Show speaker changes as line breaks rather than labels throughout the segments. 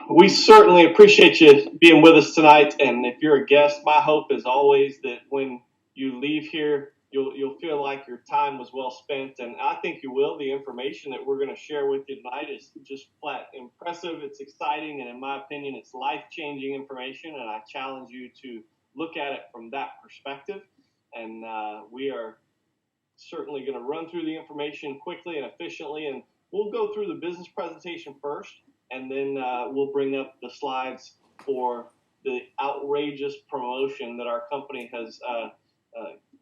We certainly appreciate you being with us tonight. And if you're a guest, my hope is always that when you leave here, you'll feel like your time was well spent. And I think you will. The information that we're going to share with you tonight is just flat impressive. It's exciting, and in my opinion, it's life-changing information. And I challenge you to look at it from that perspective. And we are certainly going to run through the information quickly and efficiently, and we'll go through the business presentation first, and then we'll bring up the slides for the outrageous promotion that our company has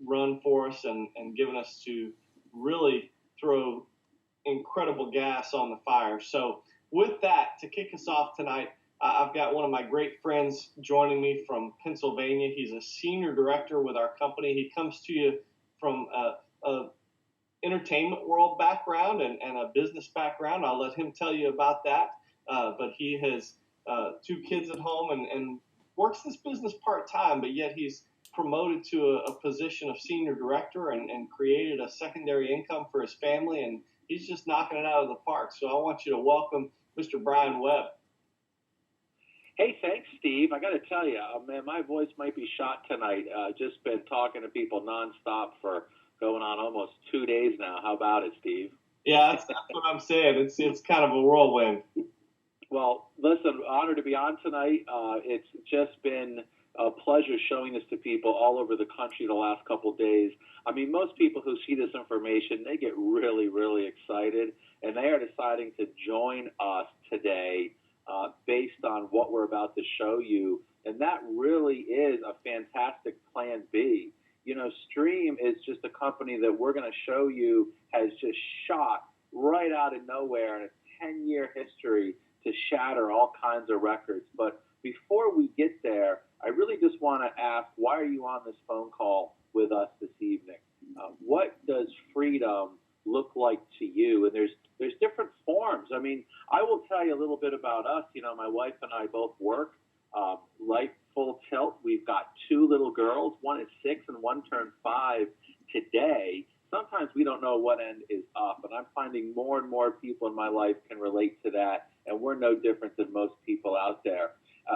run for us and given us to really throw incredible gas on the fire. So with that, to kick us off tonight, I've got one of my great friends joining me from Pennsylvania. He's a senior director with our company. He comes to you from a entertainment world background and a business background. I'll let him tell you about that. But he has two kids at home and works this business part-time, but yet he's promoted to a position of senior director and created a secondary income for his family, and he's just knocking it out of the park. So I want you to welcome Mr. Brian Webb.
Hey, thanks, Steve. I got to tell you, man, my voice might be shot tonight. Just been talking to people nonstop for going on almost 2 days now. How about it, Steve?
Yeah, that's what I'm saying. It's kind of a whirlwind.
Well, listen, honored to be on tonight. It's just been a pleasure showing this to people all over the country the last couple of days. I mean, most people who see this information, they get really, really excited, and they are deciding to join us today based on what we're about to show you. And that really is a fantastic plan B. You know, Stream is just a company that we're going to show you has just shot right out of nowhere in a 10-year history to shatter all kinds of records. But before we get there, I really just want to ask, why are you on this phone call with us this evening? What does freedom look like to you? And there's different forms. I mean, I will tell you a little bit about us. You know, my wife and I both work. Life full tilt. We've got two little girls. One is 6 and one turned 5 today. Sometimes we don't know what end is up, and I'm finding more and more people in my life can relate to that, and we're no different than most people out there.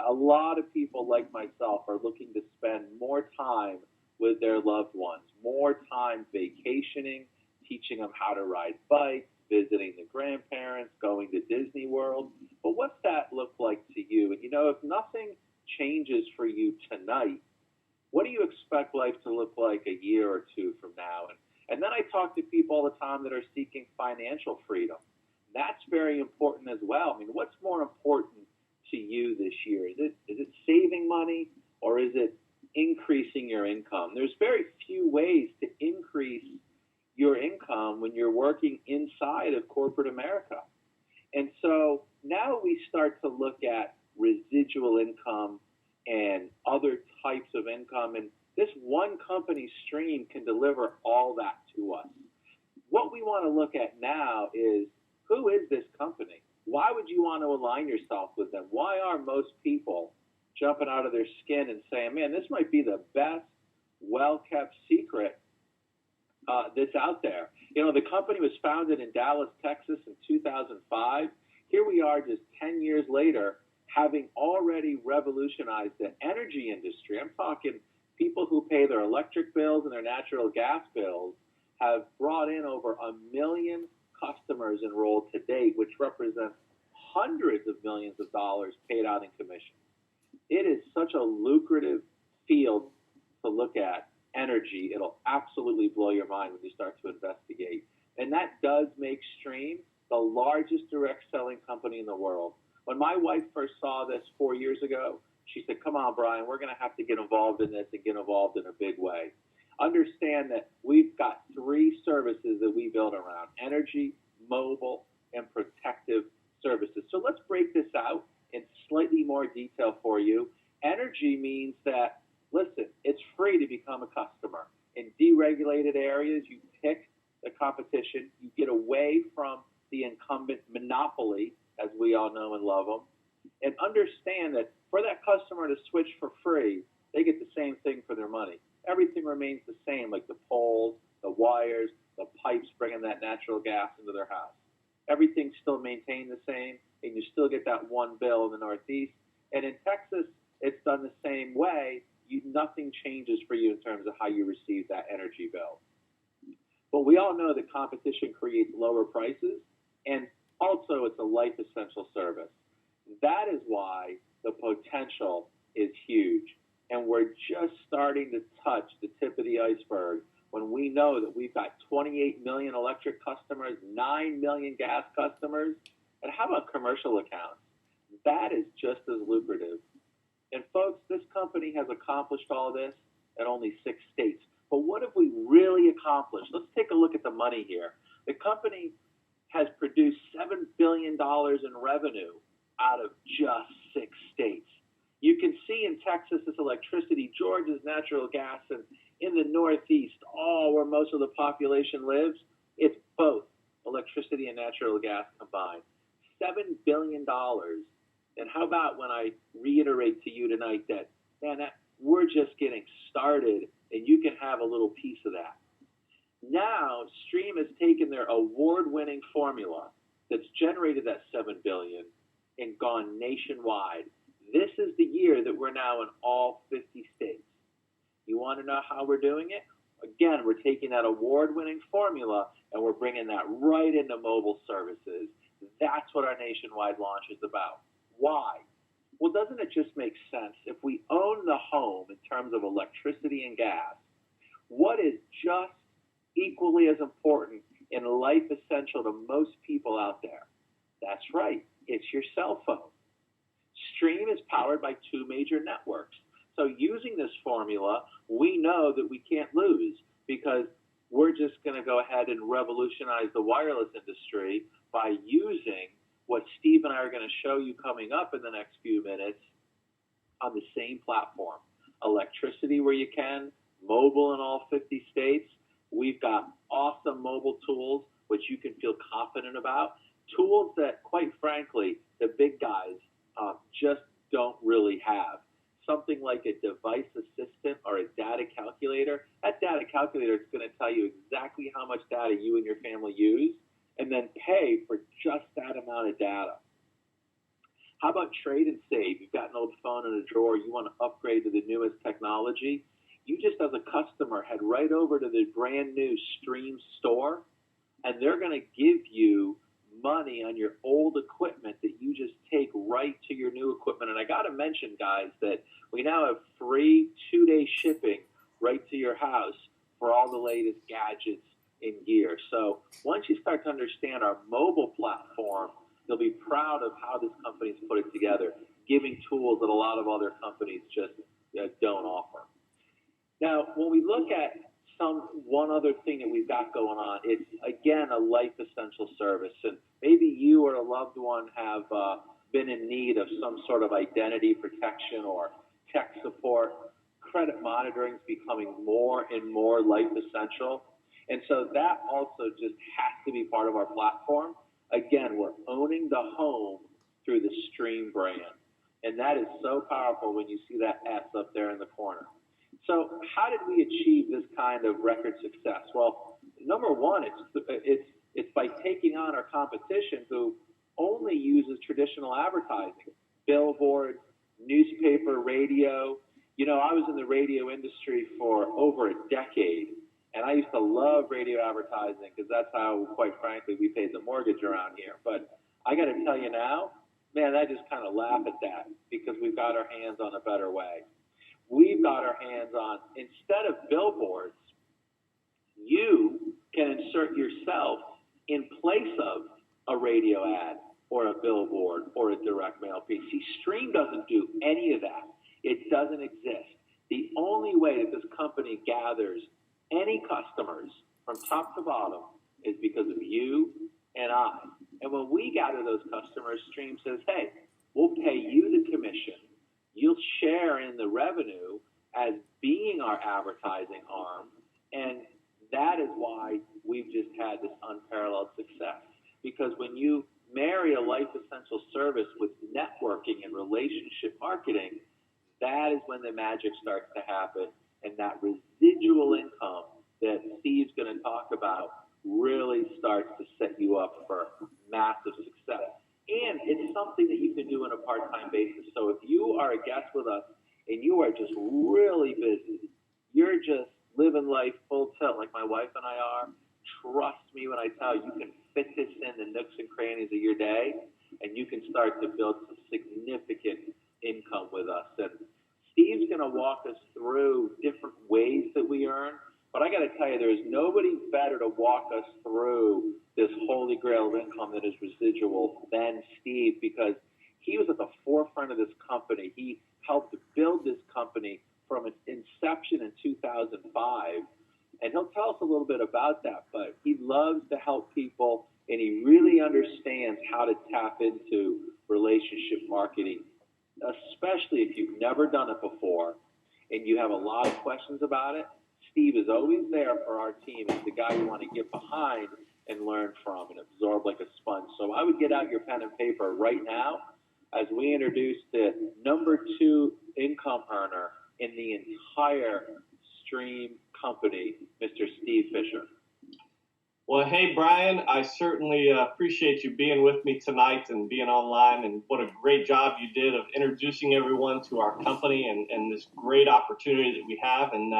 A lot of people like myself are looking to spend more time with their loved ones, more time vacationing, teaching them how to ride bikes, visiting the grandparents, going to Disney World. But what's that look like to you? And you know, if nothing changes for you tonight, what do you expect life to look like a year or two from now? And then I talk to people all the time that are seeking financial freedom. That's very important as well. I mean, what's more important to you this year? Is it saving money, or is it increasing your income? There's very few ways to increase your income when you're working inside of corporate America. And so now we start to look at residual income and other types of income, and this one company Stream can deliver all that to us. What we want to look at now is, who is this company? Why would you want to align yourself with them? Why are most people jumping out of their skin and saying, man, this might be the best well-kept secret that's out there? You know, the company was founded in Dallas, Texas in 2005. Here we are just 10 years later, having already revolutionized the energy industry. I'm talking people who pay their electric bills and their natural gas bills have brought in over 1 million customers enrolled to date, which represents hundreds of millions of dollars paid out in commissions. It is such a lucrative field to look at, energy. It'll absolutely blow your mind when you start to investigate. And that does make Stream the largest direct selling company in the world. When my wife first saw this 4 years ago, she said, come on, Brian, we're going to have to get involved in this and get involved in a big way. Understand that we've got 3 services that we build around: energy, mobile, and protective services. So let's break this out in slightly more detail for you. Energy means that, listen, it's free to become a customer. In deregulated areas, you pick the competition, you get away from the incumbent monopoly, as we all know and love them, and understand that for that customer to switch for free, they get the same thing for their money. Everything remains the same, like the poles, the wires, the pipes bringing that natural gas into their house. Everything's still maintained the same. and you still get that one bill in the Northeast. And in Texas, it's done the same way. Nothing changes for you in terms of how you receive that energy bill. But we all know that competition creates lower prices, and also it's a life essential service. That is why the potential is huge. And we're just starting to touch the tip of the iceberg when we know that we've got 28 million electric customers, 9 million gas customers, and how about commercial accounts? That is just as lucrative. And folks, this company has accomplished all this at only 6 states. But what have we really accomplished? Let's take a look at the money here. The company has produced $7 billion in revenue out of just 6 states. You can see in Texas it's electricity, Georgia's natural gas, and in the Northeast, where most of the population lives, it's both electricity and natural gas combined. $7 billion. And how about when I reiterate to you tonight that, man, we're just getting started, and you can have a little piece of that. Now, Stream has taken their award-winning formula that's generated that $7 billion and gone nationwide. This is the year that we're now in all 50 states. You want to know how we're doing it? Again, we're taking that award-winning formula and we're bringing that right into mobile services. That's what our nationwide launch is about. Why? Well, doesn't it just make sense? If we own the home in terms of electricity and gas, what is just equally as important and life essential to most people out there? That's right, it's your cell phone. Stream is powered by 2 major networks. So using this formula, we know that we can't lose because we're just going to go ahead and revolutionize the wireless industry by using what Steve and I are going to show you coming up in the next few minutes on the same platform. Electricity where you can, mobile in all 50 states. We've got awesome mobile tools which you can feel confident about. Tools that, quite frankly, the big guys just don't really have. Something like a device assistant or a data calculator. That data calculator is going to tell you exactly how much data you and your family use and then pay for just that amount of data. How about trade and save? You've got an old phone in a drawer. You want to upgrade to the newest technology. You just, as a customer, head right over to the brand new Stream store, and they're going to give you money on your old equipment that you just take right to your new equipment. And I got to mention, guys, that we now have free 2-day shipping right to your house for all the latest gadgets and gear. So once you start to understand our mobile platform, you'll be proud of how this company's put it together, giving tools that a lot of other companies just don't offer. Now, when we look at one other thing that we've got going on, it's, again, a life essential service. And maybe you or a loved one have been in need of some sort of identity protection or tech support. Credit monitoring is becoming more and more life essential. And so that also just has to be part of our platform. Again, we're owning the home through the Stream brand. And that is so powerful when you see that S up there in the corner. So how did we achieve this kind of record success? Well, number one, it's by taking on our competition who only uses traditional advertising, billboards, newspaper, radio. You know, I was in the radio industry for over a decade, and I used to love radio advertising because that's how, quite frankly, we paid the mortgage around here. But I got to tell you now, man, I just kind of laugh at that because we've got our hands on a better way. We've got our hands on, instead of billboards, you can insert yourself in place of a radio ad or a billboard or a direct mail piece. See, Stream doesn't do any of that. It doesn't exist. The only way that this company gathers any customers from top to bottom is because of you and I. And when we gather those customers, Stream says, hey, we'll pay you the commission. You'll share in the revenue as being our advertising arm, and that is why we've just had this unparalleled success. Because when you marry a life essential service with networking and relationship marketing, that is when the magic starts to happen, and that residual income that Steve's going to talk about really starts to set you up for massive success. And it's something that you can do on a part-time basis. So if you are a guest with us and you are just really busy, you're just living life full tilt like my wife and I are, trust me when I tell you, you can fit this in the nooks and crannies of your day, and you can start to build some significant income with us. And Steve's going to walk us through different ways that we earn. But I got to tell you, there's nobody better to walk us through this holy grail of income that is residual than Steve, because he was at the forefront of this company. He helped build this company from its inception in 2005. And he'll tell us a little bit about that, but he loves to help people, and he really understands how to tap into relationship marketing, especially if you've never done it before and you have a lot of questions about it. Steve is always there for our team. He's the guy you want to get behind and learn from and absorb like a sponge. So I would get out your pen and paper right now as we introduce the number 2 income earner in the entire Stream company, Mr. Steve Fisher.
Well, hey, Brian, I certainly appreciate you being with me tonight and being online, and what a great job you did of introducing everyone to our company and this great opportunity that we have. And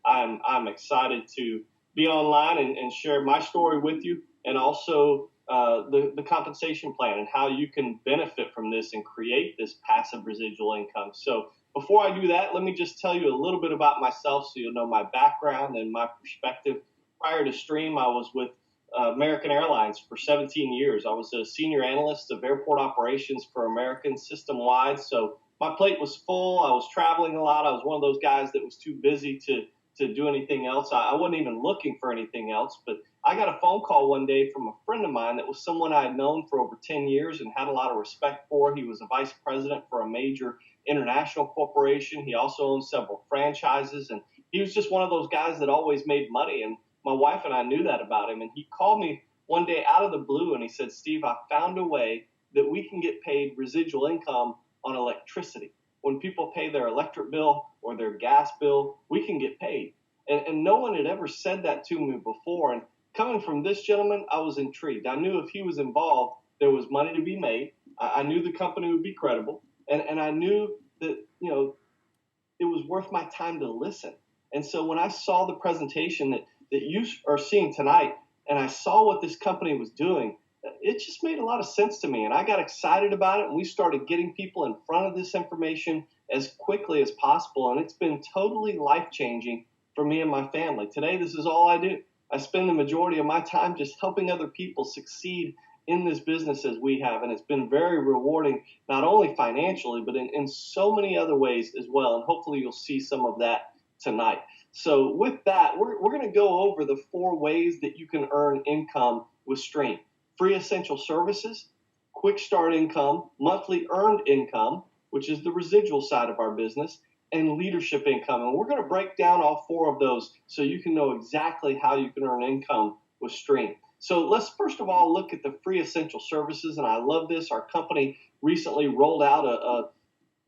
I'm excited to be online and share my story with you, and also the compensation plan and how you can benefit from this and create this passive residual income. So before I do that, let me just tell you a little bit about myself so you'll know my background and my perspective. Prior to Stream, I was with American Airlines for 17 years. I was a senior analyst of airport operations for American system-wide. So my plate was full. I was traveling a lot. I was one of those guys that was too busy to do anything else. I wasn't even looking for anything else. But I got a phone call one day from a friend of mine that was someone I had known for over 10 years and had a lot of respect for. He was a vice president for a major international corporation. He also owned several franchises, and he was just one of those guys that always made money. And my wife and I knew that about him. And he called me one day out of the blue and he said, Steve, I found a way that we can get paid residual income on electricity. When people pay their electric bill or their gas bill, we can get paid. And no one had ever said that to me before. And coming from this gentleman, I was intrigued. I knew if he was involved, there was money to be made. I knew the company would be credible. And I knew that, it was worth my time to listen. And so when I saw the presentation that you are seeing tonight, and I saw what this company was doing, it just made a lot of sense to me. And I got excited about it, and we started getting people in front of this information as quickly as possible. And it's been totally life-changing for me and my family. Today, this is all I do. I spend the majority of my time just helping other people succeed in this business as we have. And it's been very rewarding, not only financially, but in so many other ways as well. And hopefully you'll see some of that tonight. So with that, we're going to go over the 4 ways that you can earn income with Stream. Free essential services, quick start income, monthly earned income, which is the residual side of our business, and leadership income. And we're going to break down all 4 of those so you can know exactly how you can earn income with Stream. So let's first of all look at the free essential services. And I love this. Our company recently rolled out a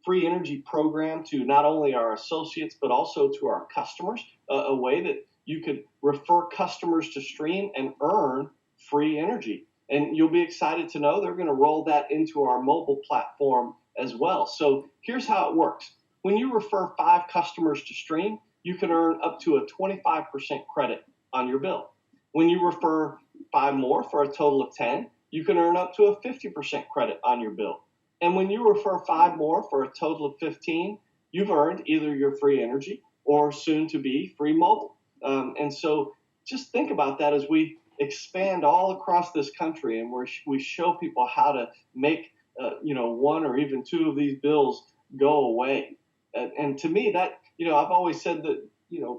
free energy program to not only our associates, but also to our customers, a way that you could refer customers to Stream and earn free energy. And you'll be excited to know they're going to roll that into our mobile platform as well. So here's how it works. When you refer 5 customers to Stream, you can earn up to a 25% credit on your bill. When you refer 5 more for a total of 10, you can earn up to a 50% credit on your bill. And when you refer 5 more for a total of 15, you've earned either your free energy or soon to be free mobile. And so just think about that as we expand all across this country and we show people how to make 1 or even 2 of these bills go away. And to me, that, I've always said that,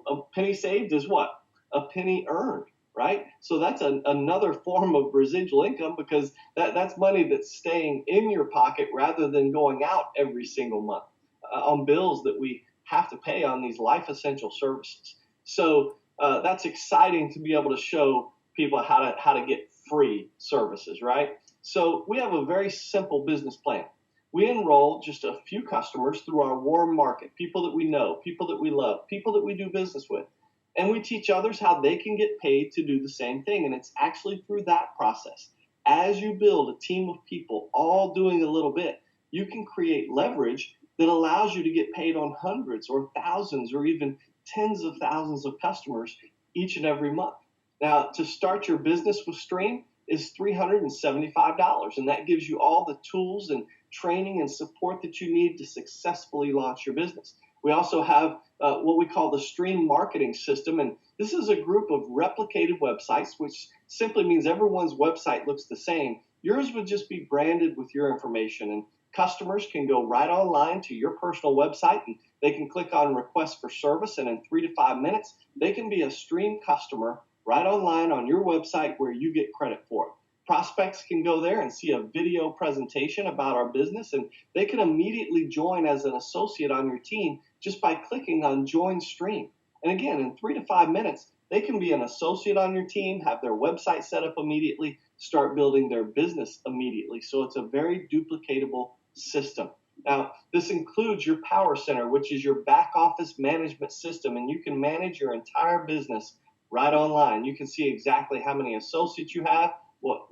a penny saved is what? A penny earned. Right? So that's another form of residual income, because that's money that's staying in your pocket rather than going out every single month on bills that we have to pay on these life essential services. So that's exciting to be able to show people how to get free services, right? So we have a very simple business plan. We enroll just a few customers through our warm market, people that we know, people that we love, people that we do business with. And we teach others how they can get paid to do the same thing. And it's actually through that process, as you build a team of people all doing a little bit, you can create leverage that allows you to get paid on hundreds or thousands or even tens of thousands of customers each and every month. Now, to start your business with Stream is $375, and that gives you all the tools and training and support that you need to successfully launch your business. We also have what we call the Stream Marketing System, and this is a group of replicated websites, which simply means everyone's website looks the same. Yours would just be branded with your information, and customers can go right online to your personal website and they can click on request for service, and in 3 to 5 minutes, they can be a Stream customer right online on your website where you get credit for it. Prospects can go there and see a video presentation about our business, and they can immediately join as an associate on your team just by clicking on Join Stream. And again, in 3 to 5 minutes, they can be an associate on your team, have their website set up immediately, start building their business immediately. So it's a very duplicatable system. Now, this includes your Power Center, which is your back office management system, and you can manage your entire business right online. You can see exactly how many associates you have, what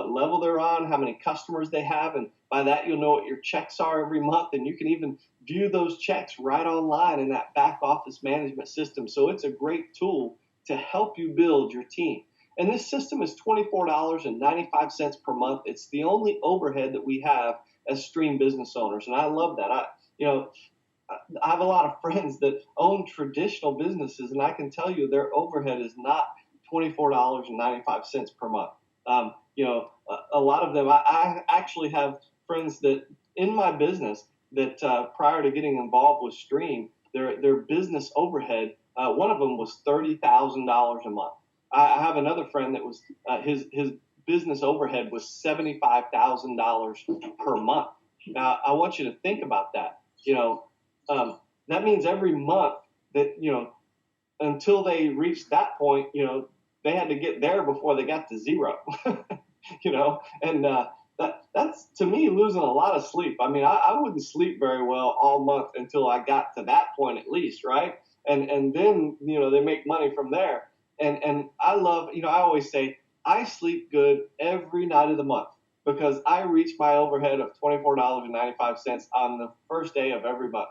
level they're on, how many customers they have, and by that you'll know what your checks are every month, and you can even view those checks right online in that back office management system. So it's a great tool to help you build your team. And this system is $24.95 per month. It's the only overhead that we have as Stream business owners, and I love that. I have a lot of friends that own traditional businesses, and I can tell you their overhead is not $24.95 per month. A lot of them, I actually have friends that in my business that prior to getting involved with Stream, their business overhead, one of them was $30,000 a month. I have another friend that was his business overhead was $75,000 per month. Now, I want you to think about that. That means every month that, until they reached that point, they had to get there before they got to zero, and that's to me losing a lot of sleep. I mean, I wouldn't sleep very well all month until I got to that point at least, right? And then, they make money from there. And I love, I always say I sleep good every night of the month because I reach my overhead of $24.95 on the first day of every month.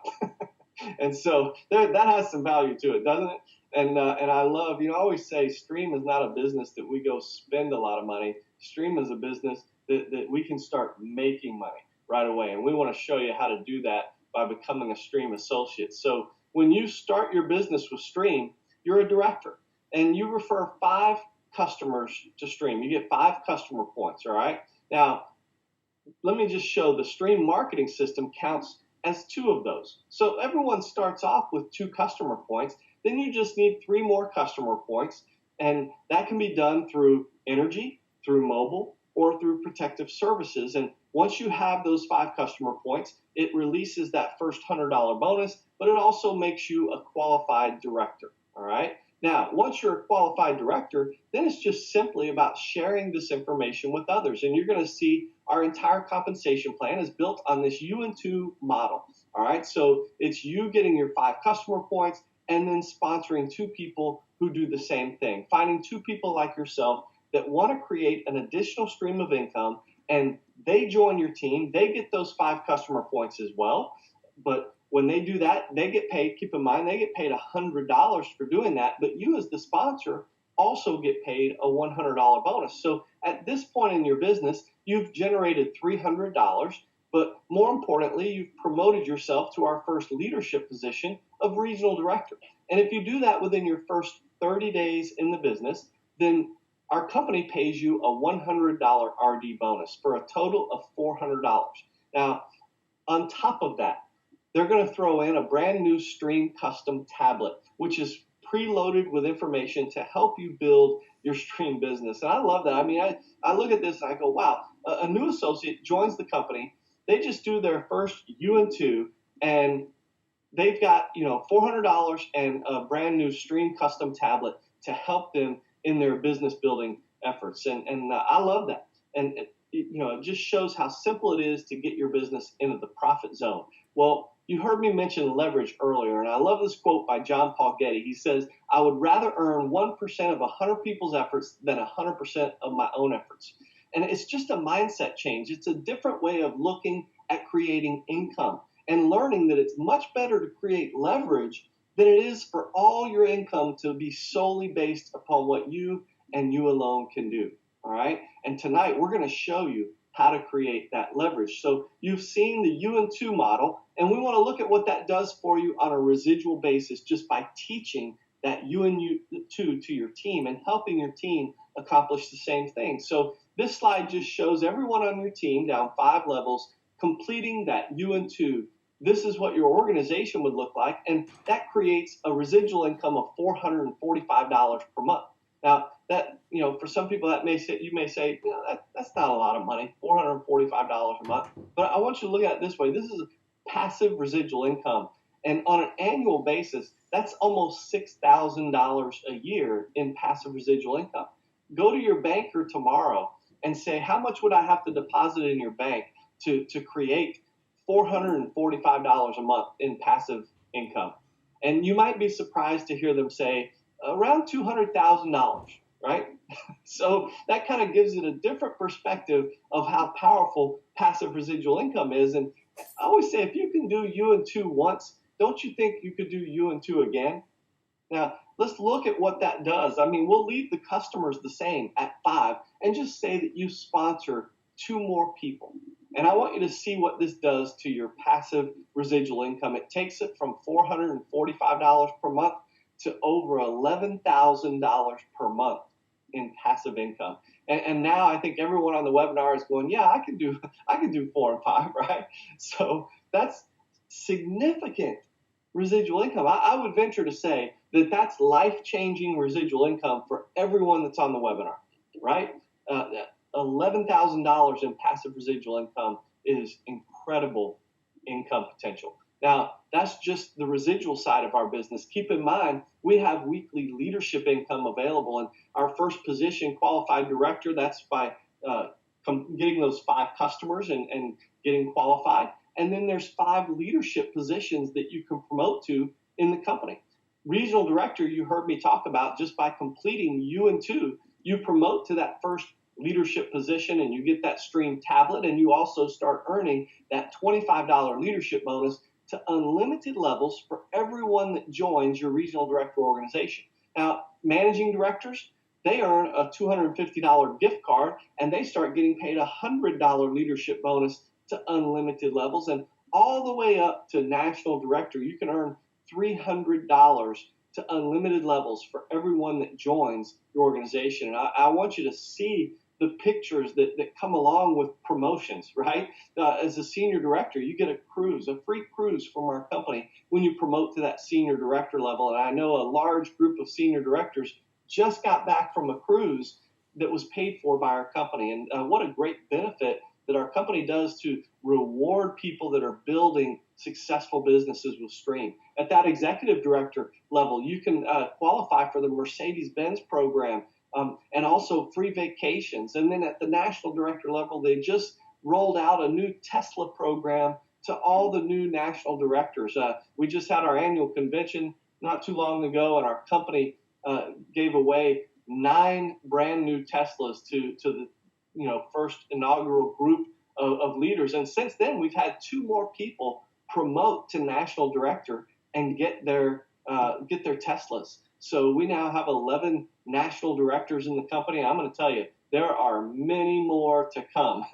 And so that has some value to it, doesn't it? And I love, I always say Stream is not a business that we go spend a lot of money. Stream is a business that we can start making money right away. And we want to show you how to do that by becoming a Stream associate. So when you start your business with Stream, you're a director and you refer 5 customers to Stream. You get 5 customer points, all right? Now, let me just show the Stream marketing system counts as 2 of those. So everyone starts off with 2 customer points. Then you just need 3 more customer points, and that can be done through energy, through mobile, or through protective services. And once you have those 5 customer points, it releases that first $100 bonus, but it also makes you a qualified director, all right? Now, once you're a qualified director, then it's just simply about sharing this information with others. And you're going to see our entire compensation plan is built on this U&2 model, all right? So it's you getting your 5 customer points and then sponsoring 2 people who do the same thing, finding 2 people like yourself that want to create an additional stream of income, and they join your team. They get those 5 customer points as well, but when they do that, they get paid. Keep in mind, they get paid $100 for doing that, but you as the sponsor also get paid a $100 bonus. So at this point in your business, you've generated $300, but more importantly, you've promoted yourself to our first leadership position of regional director. And if you do that within your first 30 days in the business, then our company pays you a $100 RD bonus for a total of $400. Now, on top of that, they're going to throw in a brand new Stream custom tablet, which is preloaded with information to help you build your Stream business. And I love that. I mean, I look at this and I go, wow, a new associate joins the company. They just do their first U&2 and they've got, $400 and a brand new Stream custom tablet to help them in their business building efforts. And I love that. And it just shows how simple it is to get your business into the profit zone. Well, you heard me mention leverage earlier, and I love this quote by John Paul Getty. He says, I would rather earn 1% of 100 people's efforts than 100% of my own efforts. And it's just a mindset change. It's a different way of looking at creating income and learning that it's much better to create leverage than it is for all your income to be solely based upon what you and you alone can do. All right. And tonight we're going to show you how to create that leverage. So you've seen the U and 2 model, and we want to look at what that does for you on a residual basis just by teaching that U and 2 to your team and helping your team accomplish the same thing. So this slide just shows everyone on your team down 5 levels completing that U and 2. This is what your organization would look like, and that creates a residual income of $445 per month. Now, that, for some people that you may say, that's not a lot of money, $445 a month. But I want you to look at it this way. This is passive residual income. And on an annual basis, that's almost $6,000 a year in passive residual income. Go to your banker tomorrow and say, how much would I have to deposit in your bank to create $445 a month in passive income? And you might be surprised to hear them say around $200,000, right? So that kind of gives it a different perspective of how powerful passive residual income is. And I always say, if you can do U and 2 once, don't you think you could do U and 2 again? Now, let's look at what that does. I mean, we'll leave the customers the same at 5 and just say that you sponsor 2 more people. And I want you to see what this does to your passive residual income. It takes it from $445 per month to over $11,000 per month in passive income. And now I think everyone on the webinar is going, yeah, I can do 4 and 5, right? So that's significant residual income. I would venture to say that that's life-changing residual income for everyone that's on the webinar, right? $11,000 in passive residual income is incredible income potential. Now, that's just the residual side of our business. Keep in mind, we have weekly leadership income available, and our first position, qualified director, that's by getting those 5 customers and getting qualified. And then there's 5 leadership positions that you can promote to in the company. Regional director, you heard me talk about, just by completing U and 2, you promote to that first leadership position and you get that stream tablet, and you also start earning that $25 leadership bonus to unlimited levels for everyone that joins your regional director organization. Now, managing directors, they earn a $250 gift card, and they start getting paid a $100 leadership bonus to unlimited levels. And all the way up to national director, you can earn $300 to unlimited levels for everyone that joins your organization. And I want you to see the pictures that come along with promotions, right? As a senior director, you get a free cruise from our company when you promote to that senior director level. And I know a large group of senior directors just got back from a cruise that was paid for by our company. And what a great benefit that our company does to reward people that are building successful businesses with Stream. At that executive director level, you can qualify for the Mercedes-Benz program, and also free vacations. And then at the national director level, they just rolled out a new Tesla program to all the new national directors. We just had our annual convention not too long ago, and our company gave away 9 brand new Teslas to the first inaugural group of leaders. And since then, we've had 2 more people promote to national director and get their Teslas. So we now have 11 national directors in the company. I'm going to tell you, there are many more to come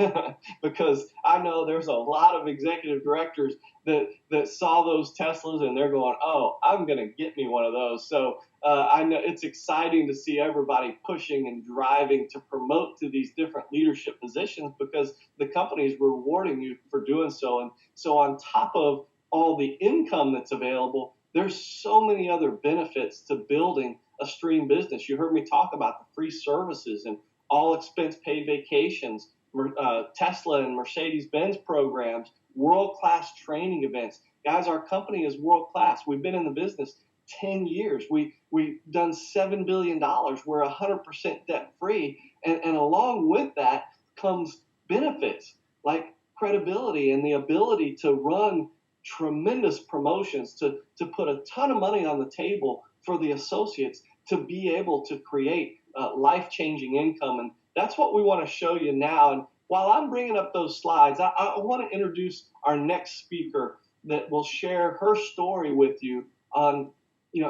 because I know there's a lot of executive directors that saw those Teslas and they're going, oh, I'm going to get me one of those. So I know it's exciting to see everybody pushing and driving to promote to these different leadership positions because the company is rewarding you for doing so. And so on top of all the income that's available, there's so many other benefits to building a Stream business. You heard me talk about the free services and all expense paid vacations, Tesla and Mercedes-Benz programs, world-class training events. Guys, our company is world-class. We've been in the business 10 years. We've done $7 billion. We're 100% debt-free. And along with that comes benefits like credibility and the ability to run tremendous promotions, to put a ton of money on the table for the associates to be able to create life-changing income. that's what we want to show you now. And while I'm bringing up those slides, I want to introduce our next speaker that will share her story with you on,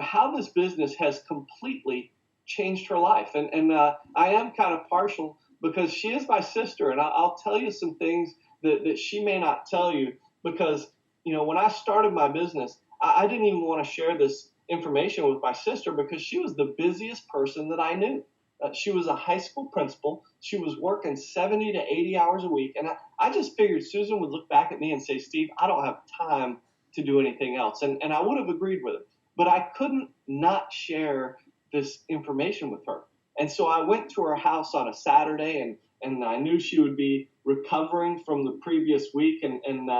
how this business has completely changed her life. And I am kind of partial because she is my sister, and I'll tell you some things that she may not tell you because, when I started my business, I didn't even want to share this information with my sister because she was the busiest person that I knew. She was a high school principal. She was working 70 to 80 hours a week. And I just figured Susan would look back at me and say, Steve, I don't have time to do anything else. And I would have agreed with it. But I couldn't not share this information with her. And so I went to her house on a Saturday, and I knew she would be recovering from the previous week. And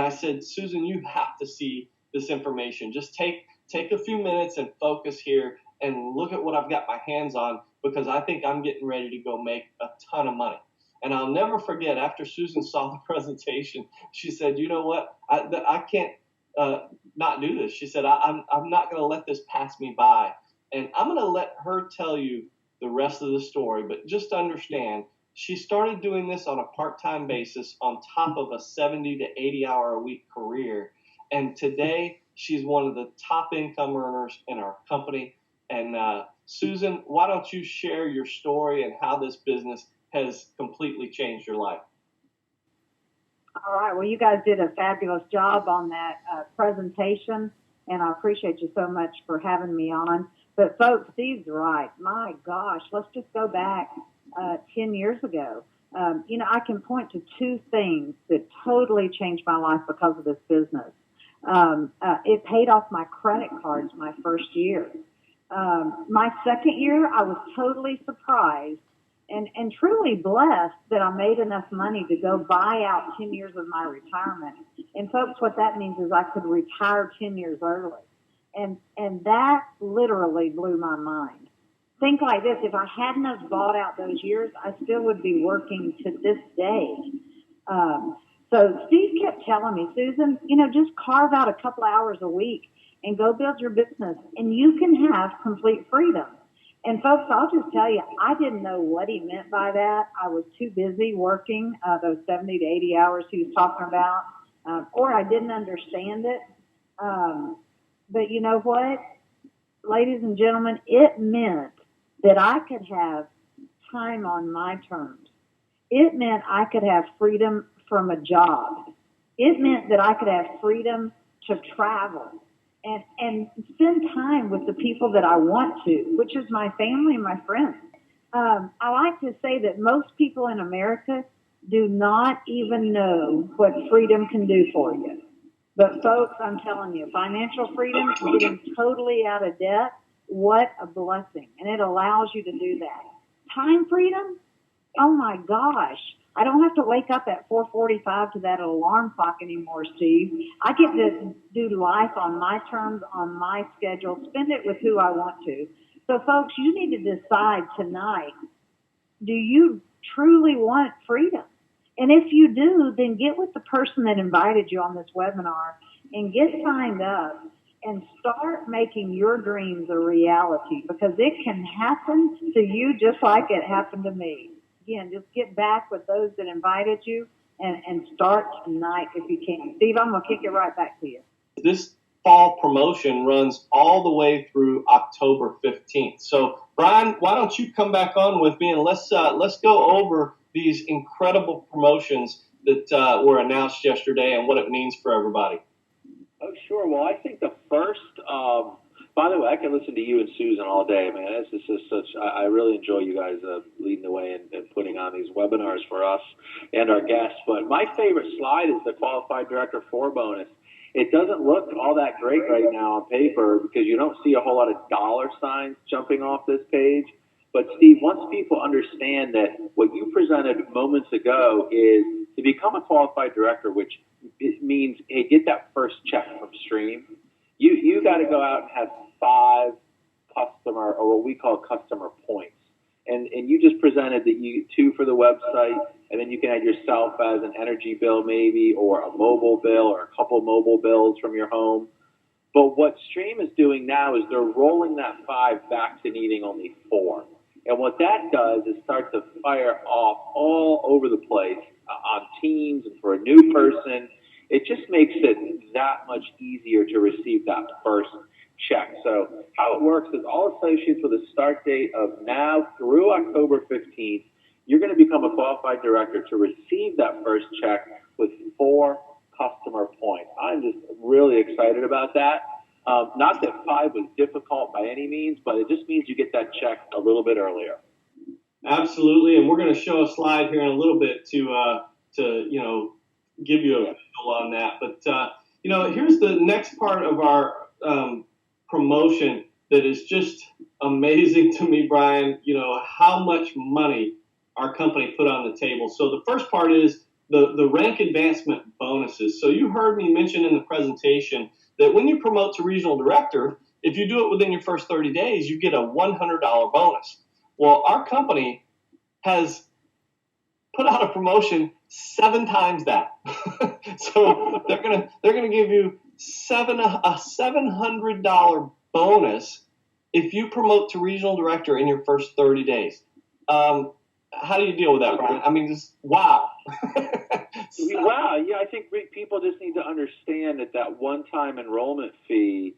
I said, Susan, you have to see this information. Just take a few minutes and focus here and look at what I've got my hands on, because I think I'm getting ready to go make a ton of money. And I'll never forget, after Susan saw the presentation, she said, you know what, I can't not do this. She said, I'm not going to let this pass me by. And I'm going to let her tell you the rest of the story. But just understand, she started doing this on a part-time basis on top of a 70 to 80 hour a week career. And today, she's one of the top income earners in our company. And Susan, why don't you share your story and how this business has completely changed your life?
All right. Well, you guys did a fabulous job on that presentation, and I appreciate you so much for having me on. But folks, Steve's right. My gosh, let's just go back 10 years ago. I can point to two things that totally changed my life because of this business. It paid off my credit cards my first year. My second year, I was totally surprised and truly blessed that I made enough money to go buy out 10 years of my retirement. And folks, what that means is I could retire 10 years early. And that literally blew my mind. Think like this, if I hadn't have bought out those years, I still would be working to this day. So Steve kept telling me, Susan, just carve out a couple hours a week and go build your business, and you can have complete freedom. And folks, I'll just tell you, I didn't know what he meant by that. I was too busy working those 70 to 80 hours he was talking about, or I didn't understand it. But you know what, ladies and gentlemen, it meant that I could have time on my terms. It meant I could have freedom from a job. It meant that I could have freedom to travel and spend time with the people that I want to, which is my family and my friends. I like to say that most people in America do not even know what freedom can do for you. But folks, I'm telling you, financial freedom, getting totally out of debt, what a blessing. And it allows you to do that. Time freedom? Oh my gosh. I don't have to wake up at 4:45 to that alarm clock anymore, Steve. I get to do life on my terms, on my schedule, spend it with who I want to. So folks, you need to decide tonight, do you truly want freedom? And if you do, then get with the person that invited you on this webinar and get signed up and start making your dreams a reality, because it can happen to you just like it happened to me. Again, just get back with those that invited you and start tonight if you can. Steve, I'm going to kick it right back to you.
This fall promotion runs all the way through October 15th. So, Brian, why don't you come back on with me and let's go over these incredible promotions that were announced yesterday and what it means for everybody.
Oh, sure. Well, I think the first, by the way, I can listen to you and Susan all day, man. This is I really enjoy you guys leading the way and putting on these webinars for us and our guests. But my favorite slide is the Qualified Director 4 bonus. It doesn't look all that great right now on paper because you don't see a whole lot of dollar signs jumping off this page. But Steve, once people understand that what you presented moments ago is to become a qualified director, which it means, hey, get that first check from Stream. You got to go out and have 5 customer, or what we call customer points. And you just presented that you 2 for the website, and then you can add yourself as an energy bill maybe, or a mobile bill, or a couple mobile bills from your home. But what Stream is doing now is they're rolling that 5 back to needing only 4. And what that does is start to fire off all over the place on teams and for a new person. It just makes it that much easier to receive that first check. So how it works is all associates with a start date of now through October 15th, you're going to become a qualified director to receive that first check with 4 customer points. I'm just really excited about that. Not that 5 was difficult by any means, but it just means you get that check a little bit earlier.
Absolutely, and we're going to show a slide here in a little bit to give you a visual on that. But here's the next part of our promotion that is just amazing to me, Brian. How much money our company put on the table. So the first part is the rank advancement bonuses. So you heard me mention in the presentation that when you promote to regional director, if you do it within your first 30 days, you get a $100 bonus. Well, our company has put out a promotion 7 times that. So they're gonna give you a $700 bonus if you promote to regional director in your first 30 days. How do you deal with that, Brian? I mean, just wow.
Wow, yeah, I think people just need to understand that one-time enrollment fee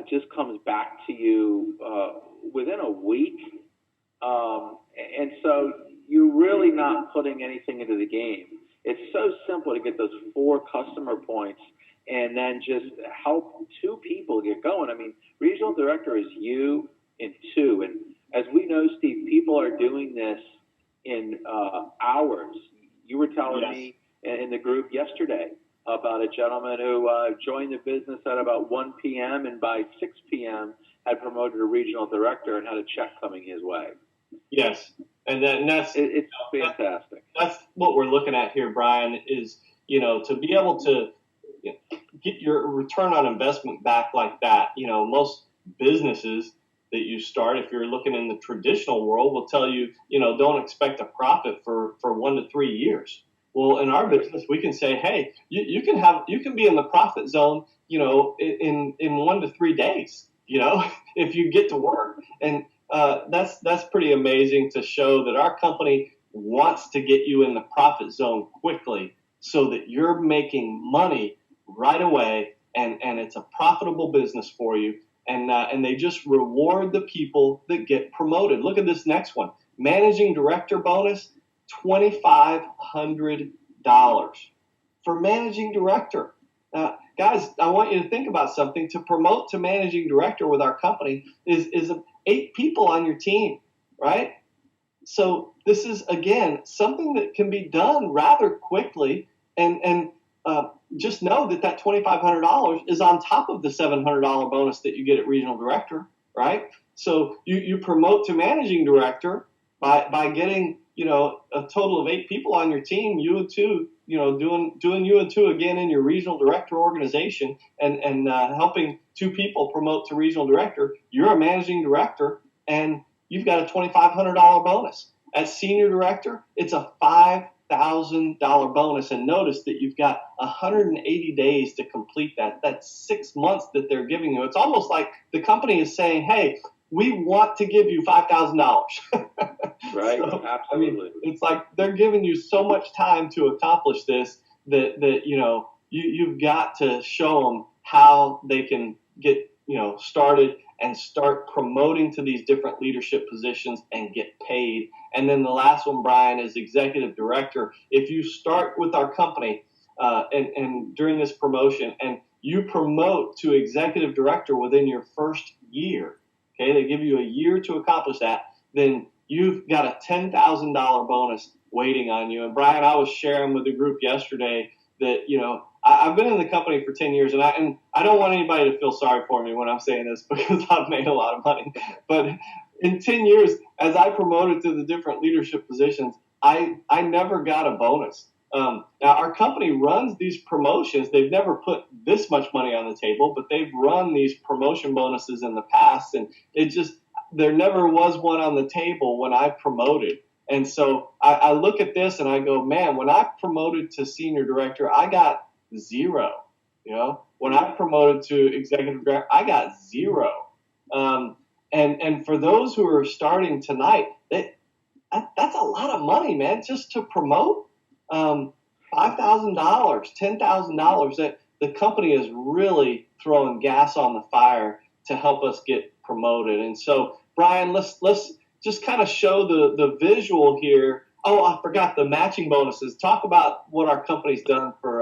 just comes back to you within a week. And so you're really not putting anything into the game. It's so simple to get those 4 customer points and then just help 2 people get going. I mean, regional director is you and 2. And as we know, Steve, people are doing this in hours. You were telling me in the group yesterday about a gentleman who joined the business at about 1 p.m. and by 6 p.m. had promoted to regional director and had a check coming his way.
Yes, and that's
it's fantastic.
That's what we're looking at here, Brian. Is to be able to get your return on investment back like that. Most businesses that you start, if you're looking in the traditional world, will tell you, don't expect a profit for 1 to 3 years. Well, in our business, we can say, hey, you can be in the profit zone, in 1 to 3 days, if you get to work. And that's pretty amazing to show that our company wants to get you in the profit zone quickly so that you're making money right away and it's a profitable business for you. And they just reward the people that get promoted. Look at this next one. Managing director bonus, $2,500 for managing director. Guys, I want you to think about something. To promote to managing director with our company is 8 people on your team, right? So this is, again, something that can be done rather quickly. And just know that $2,500 is on top of the $700 bonus that you get at regional director, right? So you promote to managing director by getting, a total of 8 people on your team, you and 2, doing you and 2 again in your regional director organization and helping 2 people promote to regional director. You're a managing director and you've got a $2,500 bonus. As senior director, it's a $5,000 bonus. And notice that you've got 180 days to complete that. That's 6 months that they're giving you. It's almost like the company is saying, hey, we want to give you $5,000.
Right,
so,
absolutely.
I mean, it's like they're giving you so much time to accomplish this that you've got to show them how they can get started and start promoting to these different leadership positions and get paid. And then the last one, Brian, is executive director. If you start with our company and during this promotion and you promote to executive director within your first year, okay, they give you a year to accomplish that, then you've got a $10,000 bonus waiting on you. And Brian, I was sharing with the group yesterday that, I've been in the company for 10 years and I don't want anybody to feel sorry for me when I'm saying this because I've made a lot of money. But in 10 years, as I promoted to the different leadership positions, I never got a bonus. Now, our company runs these promotions. They've never put this much money on the table, but they've run these promotion bonuses in the past. And there never was one on the table when I promoted. And so I look at this and I go, man, when I promoted to senior director, I got 0. When I promoted to executive director, I got 0. And for those who are starting tonight, that's a lot of money, man, just to promote. $5,000, $10,000. That the company is really throwing gas on the fire to help us get promoted. And so, Brian, let's just kind of show the visual here. Oh, I forgot the matching bonuses. Talk about what our company's done for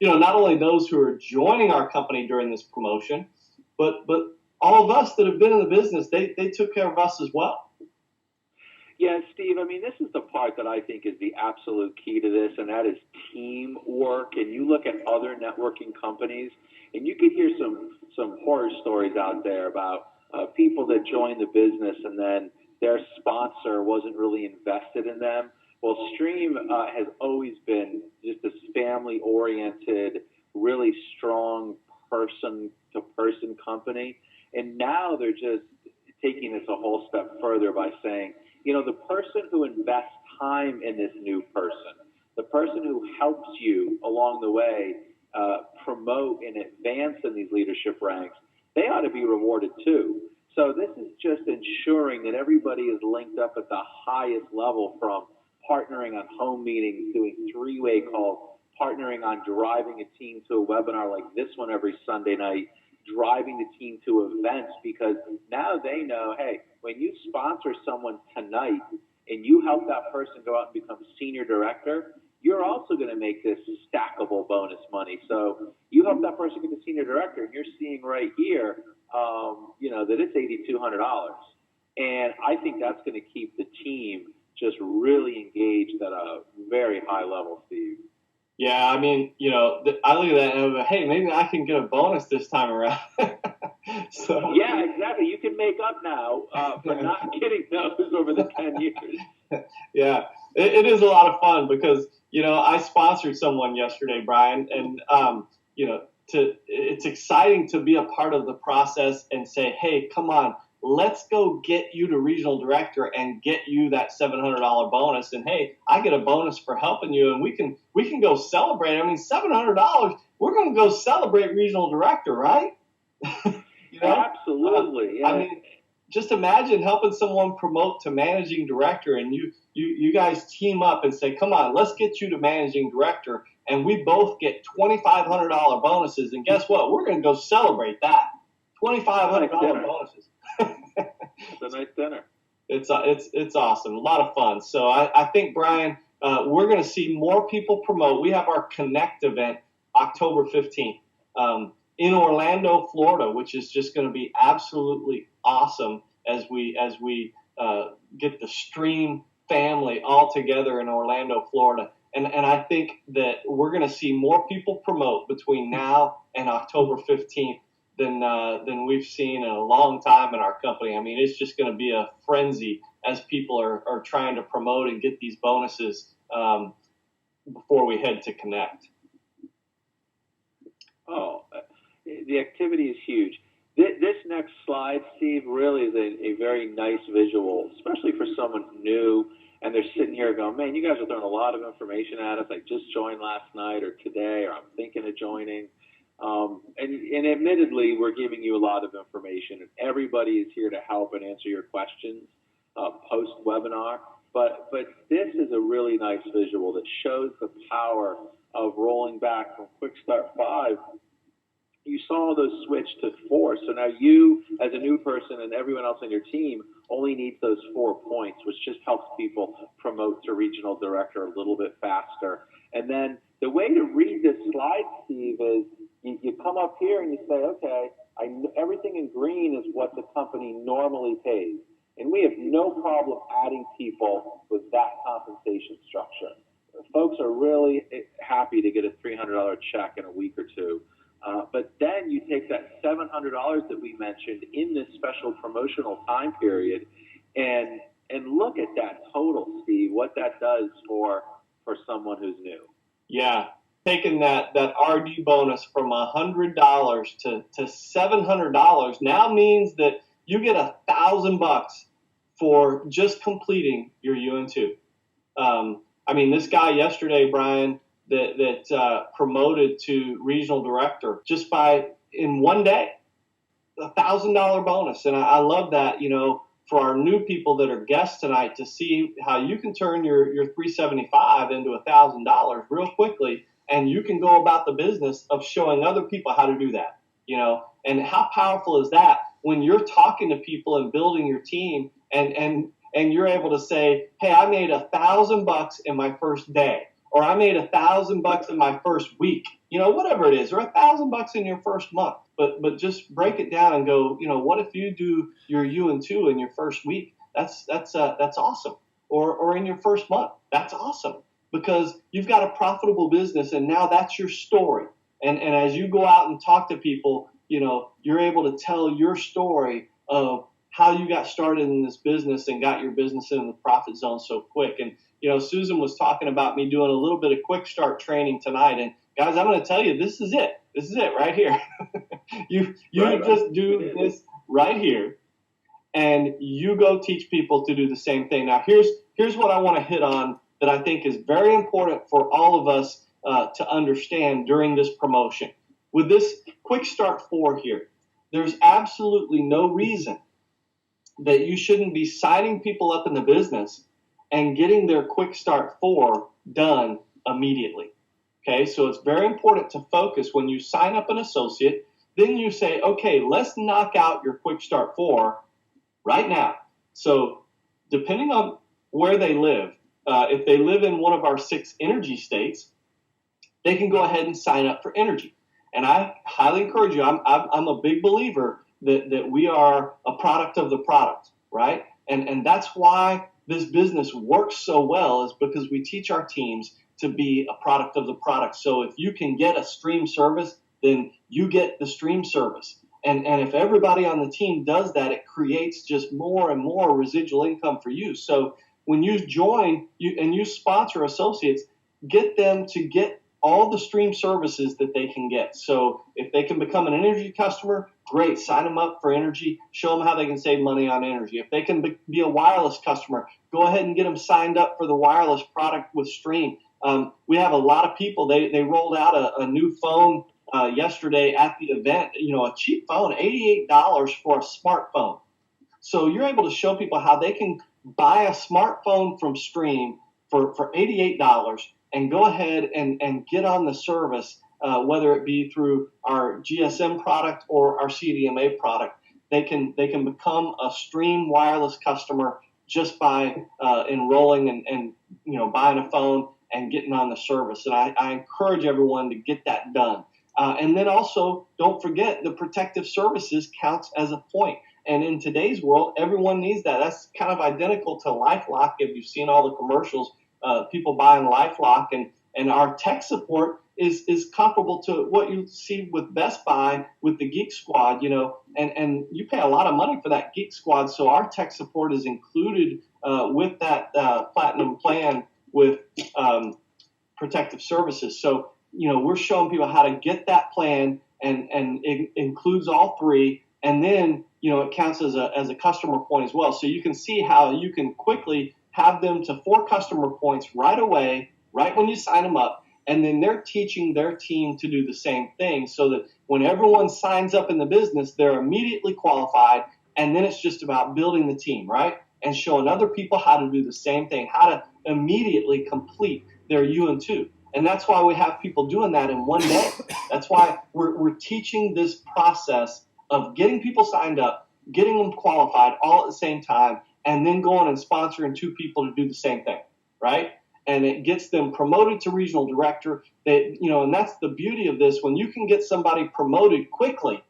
not only those who are joining our company during this promotion, but all of us that have been in the business. They took care of us as well.
Yeah, Steve, I mean, this is the part that I think is the absolute key to this, and that is teamwork. And you look at other networking companies, and you can hear some horror stories out there about people that joined the business and then their sponsor wasn't really invested in them. Well, Stream has always been just this family-oriented, really strong person-to-person company. And now they're just taking this a whole step further by saying, the person who invests time in this new person, the person who helps you along the way promote and advance in these leadership ranks, they ought to be rewarded too. So this is just ensuring that everybody is linked up at the highest level, from partnering on home meetings, doing three-way calls, partnering on driving a team to a webinar like this one every Sunday night, driving the team to events, because now they know, hey, when you sponsor someone tonight and you help that person go out and become senior director, you're also going to make this stackable bonus money. So you help that person get to senior director, and you're seeing right here, that it's $8,200. And I think that's going to keep the team just really engaged at a very high level, Steve.
Yeah, I mean, I look at that and I go, hey, maybe I can get a bonus this time around. So
yeah, exactly. You can make up now for not getting those over the 10 years.
Yeah, it is a lot of fun because, I sponsored someone yesterday, Brian, and, it's exciting to be a part of the process and say, hey, come on, let's go get you to regional director and get you that $700 bonus. And hey, I get a bonus for helping you, and we can go celebrate. I mean, $700, we're going to go celebrate regional director, right?
Absolutely. Yeah.
I mean, just imagine helping someone promote to managing director, and you guys team up and say, come on, let's get you to managing director, and we both get $2,500 bonuses. And guess what? We're going to go celebrate that. $2,500 bonuses.
It's a nice dinner.
It's awesome. A lot of fun. So I think, Brian, we're going to see more people promote. We have our Connect event October 15th in Orlando, Florida, which is just going to be absolutely awesome as we get the Stream family all together in Orlando, Florida. And I think that we're going to see more people promote between now and October 15th than we've seen in a long time in our company. I mean, it's just going to be a frenzy as people are trying to promote and get these bonuses before we head to Connect.
Oh, the activity is huge. This next slide, Steve, really is a very nice visual, especially for someone new, and they're sitting here going, man, you guys are throwing a lot of information at us. I just joined last night or today, or I'm thinking of joining. And admittedly, we're giving you a lot of information, and everybody is here to help and answer your questions post-webinar. But this is a really nice visual that shows the power of rolling back from Quick Start 5. You saw those switch to 4. So now you, as a new person, and everyone else on your team only needs those 4 points, which just helps people promote to regional director a little bit faster. And then the way to read this slide, Steve, is you come up here and you say, okay, everything in green is what the company normally pays. And we have no problem adding people with that compensation structure. Folks are really happy to get a $300 check in a week or two. But then you take that $700 that we mentioned in this special promotional time period and look at that total, Steve, what that does for someone who's new.
Yeah. Taking that RD bonus from $100 to $700 now means that you get $1,000 for just completing your UN2. I mean, this guy yesterday, Brian, that promoted to regional director just in one day. $1,000 bonus. And I love that, for our new people that are guests tonight, to see how you can turn your 375 into $1,000 real quickly. And you can go about the business of showing other people how to do that, and how powerful is that when you're talking to people and building your team, and you're able to say, hey, I made $1,000 in my first day, or I made $1,000 in my first week, whatever it is, or $1,000 in your first month. But just break it down and go, what if you do your U&2 in your first week? That's awesome. Or in your first month, that's awesome, because you've got a profitable business, and now that's your story. And as you go out and talk to people, you're able to tell your story of how you got started in this business and got your business in the profit zone so quick. And, Susan was talking about me doing a little bit of quick start training tonight. And guys, I'm going to tell you, this is it. This is it right here. you just do this right here, and you go teach people to do the same thing. Now, here's what I want to hit on that I think is very important for all of us to understand during this promotion. With this Quick Start 4 here, there's absolutely no reason that you shouldn't be signing people up in the business and getting their Quick Start 4 done immediately. Okay, so it's very important to focus when you sign up an associate. Then you say, okay, let's knock out your Quick Start 4 right now. So depending on where they live, if they live in one of our 6 energy states, they can go ahead and sign up for energy. And I highly encourage you. I'm a big believer that we are a product of the product, right? And that's why this business works so well, is because we teach our teams to be a product of the product. So if you can get a stream service, then you get the stream service. And if everybody on the team does that, it creates just more and more residual income for you. So when you join and you sponsor associates, get them to get all the stream services that they can get. So if they can become an energy customer, great, sign them up for energy, show them how they can save money on energy. If they can be a wireless customer, go ahead and get them signed up for the wireless product with Stream. We have a lot of people, they rolled out a new phone yesterday at the event, a cheap phone, $88 for a smartphone. So you're able to show people how they can buy a smartphone from Stream for $88 and go ahead and get on the service, whether it be through our GSM product or our CDMA product. They can become a Stream wireless customer just by enrolling and buying a phone and getting on the service. And I encourage everyone to get that done. And then also, don't forget, the protective services counts as a point. And in today's world, everyone needs that. That's kind of identical to LifeLock. If you've seen all the commercials, people buying LifeLock, and our tech support is comparable to what you see with Best Buy with the Geek Squad, and you pay a lot of money for that Geek Squad. So our tech support is included with that platinum plan with protective services. So, we're showing people how to get that plan, and it includes all 3. And then, it counts as a customer point as well. So you can see how you can quickly have them to 4 customer points right away, right when you sign them up. And then they're teaching their team to do the same thing, so that when everyone signs up in the business, they're immediately qualified. And then it's just about building the team, right? And showing other people how to do the same thing, how to immediately complete their U&2. And that's why we have people doing that in one day. That's why we're teaching this process of getting people signed up, getting them qualified all at the same time, and then going and sponsoring 2 people to do the same thing, right? And it gets them promoted to regional director. And that's the beauty of this. When you can get somebody promoted quickly,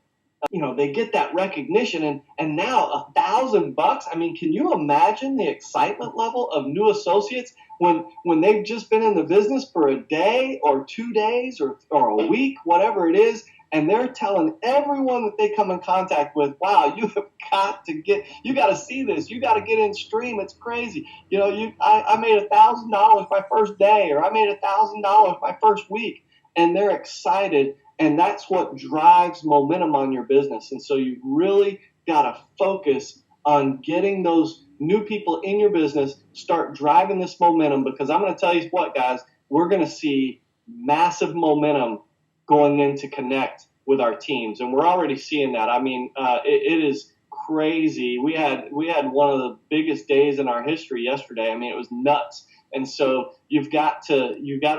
they get that recognition, and now $1,000. I mean, can you imagine the excitement level of new associates when they've just been in the business for a day or 2 days or a week, whatever it is, and they're telling everyone that they come in contact with, wow, you got to see this. You got to get in Stream. It's crazy. I made $1,000 my first day, or I made $1,000 my first week, and they're excited. And that's what drives momentum on your business. And so you really got to focus on getting those new people in your business, start driving this momentum, because I'm going to tell you what, guys, we're going to see massive momentum going into Connect with our teams, and we're already seeing that. I mean, it is crazy. We had one of the biggest days in our history yesterday. I mean, it was nuts. And so you've got to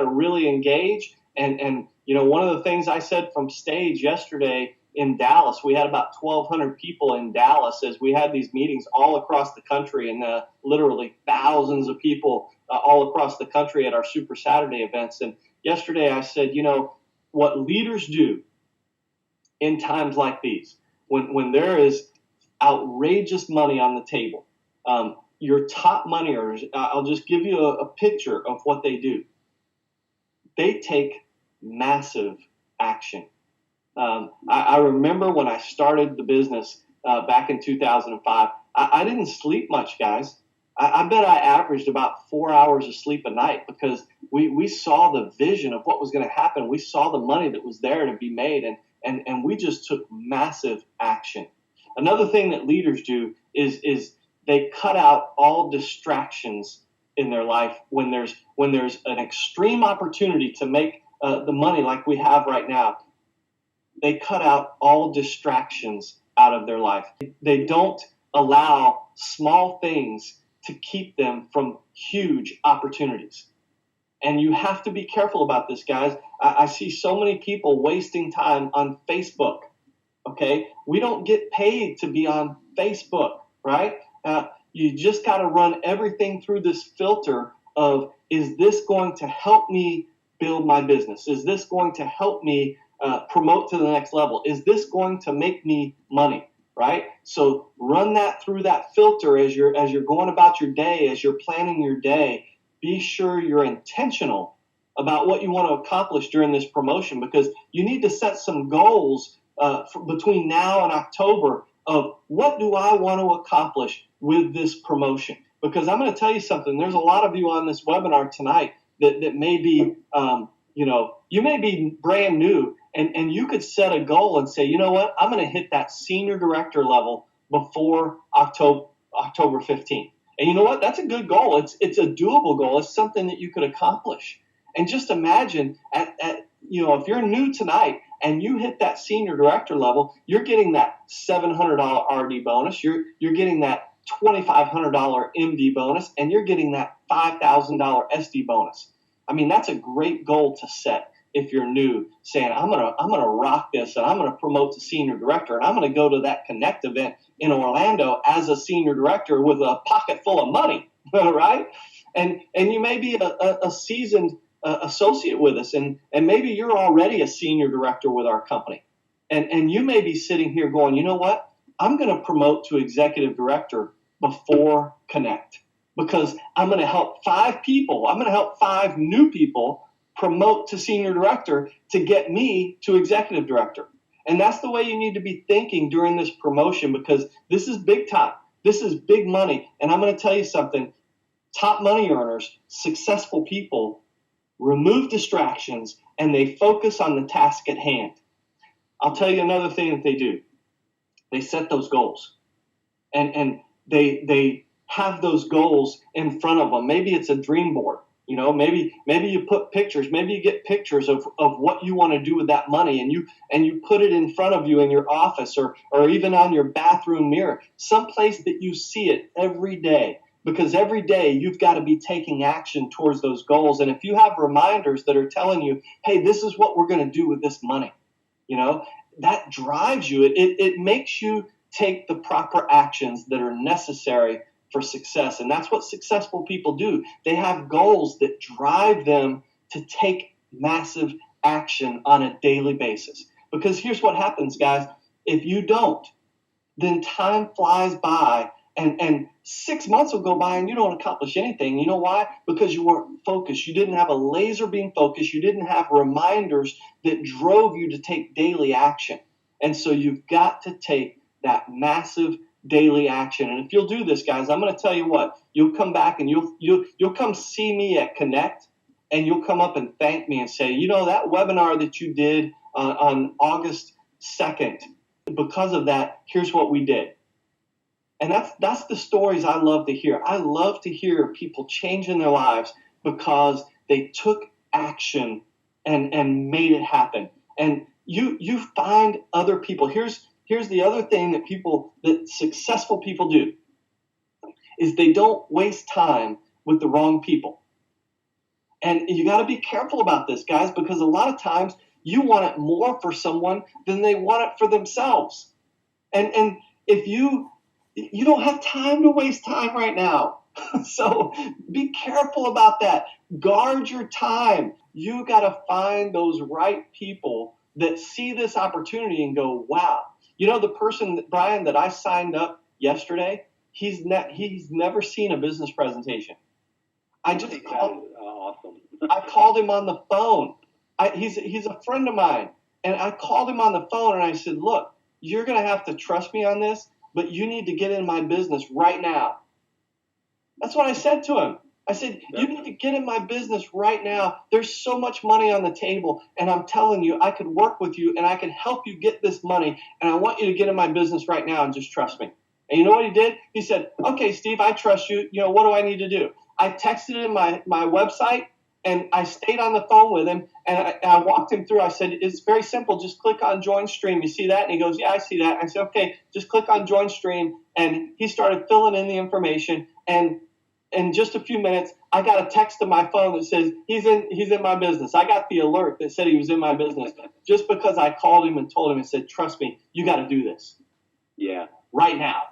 really engage. And one of the things I said from stage yesterday in Dallas, we had about 1,200 people in Dallas as we had these meetings all across the country, and literally thousands of people all across the country at our Super Saturday events. And yesterday I said, what leaders do in times like these, when there is outrageous money on the table, your top money earners, I'll just give you a picture of what they do. They take massive action. I remember when I started the business back in 2005, I didn't sleep much, guys. I bet I averaged about 4 hours of sleep a night because we saw the vision of what was going to happen. We saw the money that was there to be made, and we just took massive action. Another thing that leaders do is they cut out all distractions in their life when there's an extreme opportunity to make the money like we have right now. They cut out all distractions out of their life. They don't allow small things to keep them from huge opportunities. And you have to be careful about this, guys. I see so many people wasting time on Facebook. Okay, we don't get paid to be on Facebook, right? You just got to run everything through this filter of, is this going to help me build my business? Is this going to help me promote to the next level? Is this going to make me money, right? So run that through that filter as you're going about your day, as you're planning your day. Be sure you're intentional about what you want to accomplish during this promotion, because you need to set some goals between now and October of, what do I want to accomplish with this promotion? Because I'm going to tell you something. There's a lot of you on this webinar tonight that may be, you may be brand new, and you could set a goal and say, you know what, I'm going to hit that senior director level before October 15th. And you know what? That's a good goal. It's a doable goal. It's something that you could accomplish. And just imagine if you're new tonight and you hit that senior director level, you're getting that $700 RD bonus. You're getting that $2,500 MD bonus, and you're getting that $5,000 SD bonus. I mean, that's a great goal to set if you're new, saying, I'm gonna rock this, and I'm gonna promote to senior director, and I'm gonna go to that Connect event in Orlando as a senior director with a pocket full of money, right? And you may be a seasoned associate with us, and maybe you're already a senior director with our company, and you may be sitting here going, you know what? I'm going to promote to executive director before Connect, because I'm going to help 5 people. I'm going to help 5 new people promote to senior director to get me to executive director. And that's the way you need to be thinking during this promotion, because this is big time. This is big money. And I'm going to tell you something. Top money earners, successful people, remove distractions, and they focus on the task at hand. I'll tell you another thing that they do. They set those goals, and they have those goals in front of them. Maybe it's a dream board. Maybe you put pictures. Maybe you get pictures of what you want to do with that money, and you put it in front of you in your office or even on your bathroom mirror, someplace that you see it every day. Because every day you've got to be taking action towards those goals. And if you have reminders that are telling you, hey, this is what we're going to do with this money, that drives you. It makes you take the proper actions that are necessary for success. And that's what successful people do. They have goals that drive them to take massive action on a daily basis. Because here's what happens, guys. If you don't, then time flies by, and 6 months will go by and you don't accomplish anything. You know why? Because you weren't focused. You didn't have a laser beam focus. You didn't have reminders that drove you to take daily action. And so you've got to take that massive daily action. And if you'll do this, guys, I'm going to tell you what, you'll come back and you'll come see me at Connect, and you'll come up and thank me and say, that webinar that you did on August 2nd, because of that, here's what we did. And that's the stories I love to hear. I love to hear people changing their lives because they took action and made it happen. And You find other people. Here's the other thing that successful people do is they don't waste time with the wrong people. And you got to be careful about this, guys, because a lot of times you want it more for someone than they want it for themselves. And if you don't have time to waste time right now. So be careful about that. Guard your time. You got to find those right people that see this opportunity and go, wow. You know, the person, Brian, that I signed up yesterday, he's never seen a business presentation. I just called.
Awesome.
I called him on the phone. He's a friend of mine, and I called him on the phone and I said, "Look, you're going to have to trust me on this, but you need to get in my business right now." That's what I said to him. I said, "You need to get in my business right now. There's so much money on the table, and I'm telling you, I could work with you and I can help you get this money, and I want you to get in my business right now and just trust me." And you know what he did? He said, "Okay, Steve, I trust you. You know, what do I need to do?" I texted him my website, and I stayed on the phone with him, and I walked him through. I said, "It's very simple. Just click on Join Stream. You see that?" And he goes, "Yeah, I see that." I said, "Okay, just click on Join Stream." And he started filling in the information, and in just a few minutes, I got a text to my phone that says he's in my business. I got the alert that said he was in my business just because I called him and told him and said, "Trust me, you got to do this."
Yeah.
Right now.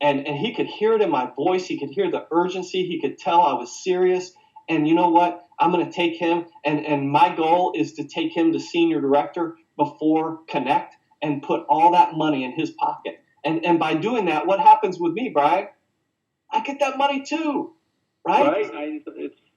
And he could hear it in my voice. He could hear the urgency. He could tell I was serious. And you know what? I'm going to take him, and my goal is to take him to senior director before Connect and put all that money in his pocket. And by doing that, what happens with me, Brian? I get that money too, right?
Right.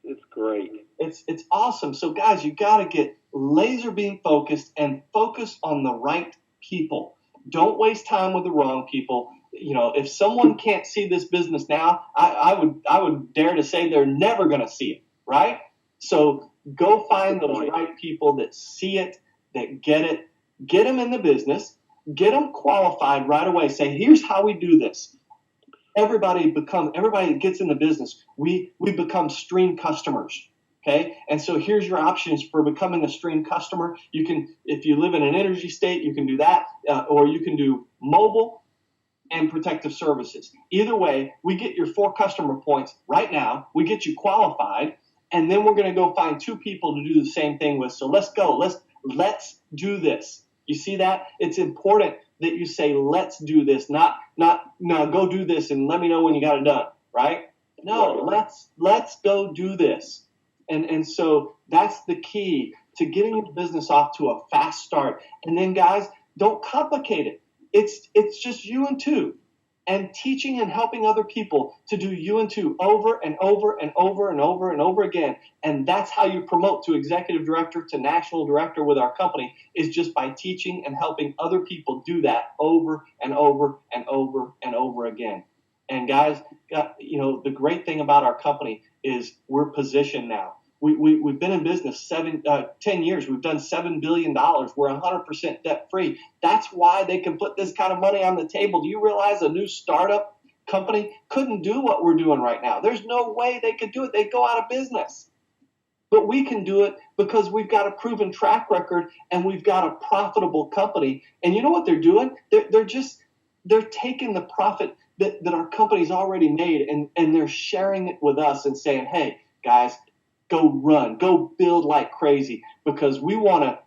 It's great.
It's awesome. So guys, you got to get laser beam focused and focus on the right people. Don't waste time with the wrong people. You know, if someone can't see this business now, I would dare to say they're never going to see it, right? So go find those right people that see it, that get it, get them in the business, get them qualified right away. Say, here's how we do this. Everybody that gets in the business, we become stream customers. Okay, and so here's your options for becoming a stream customer. You can, if you live in an energy state, you can do that, or you can do mobile and protective services. Either way, we get your 4 customer points right now. We get you qualified, and then we're going to go find 2 people to do the same thing with. So let's go. Let's do this. You see that? It's important that you say, "Let's do this," not "No, go do this and let me know when you got it done." Right? No, let's go do this. And so that's the key to getting your business off to a fast start. And then, guys, don't complicate it. It's just you and 2, and teaching and helping other people to do you and 2 over and over and over and over and over again. And that's how you promote to executive director, to national director with our company, is just by teaching and helping other people do that over and over and over and over again. And guys, you know, the great thing about our company is we're positioned now. We've been in business 10 years. We've done $7 billion. We're 100% debt free. That's why they can put this kind of money on the table. Do you realize a new startup company couldn't do what we're doing right now? There's no way they could do it. They'd go out of business. But we can do it because we've got a proven track record and we've got a profitable company. And you know what they're doing? They're taking the profit that our company's already made, and they're sharing it with us and saying, "Hey, guys, go build like crazy," because we want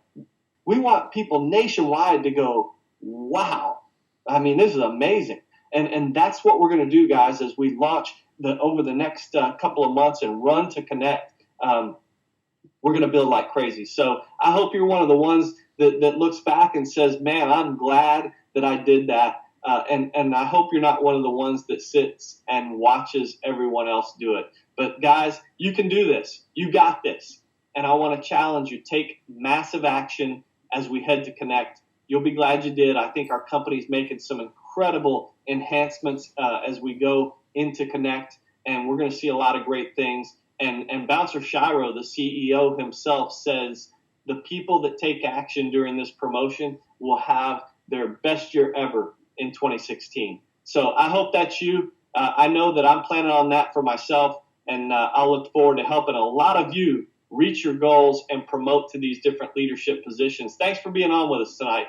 people nationwide to go, "Wow, I mean, this is amazing." And that's what we're going to do, guys, as we launch over the next couple of months and run to Connect. We're going to build like crazy. So I hope you're one of the ones that looks back and says, "Man, I'm glad that I did that." And I hope you're not one of the ones that sits and watches everyone else do it. But guys, you can do this. You got this. And I want to challenge you. Take massive action as we head to Connect. You'll be glad you did. I think our company's making some incredible enhancements as we go into Connect, and we're going to see a lot of great things. And Bouncer Shiro, the CEO himself, says the people that take action during this promotion will have their best year ever in 2016. So I hope that's you. I know that I'm planning on that for myself, and I'll look forward to helping a lot of you reach your goals and promote to these different leadership positions. Thanks for being on with us tonight.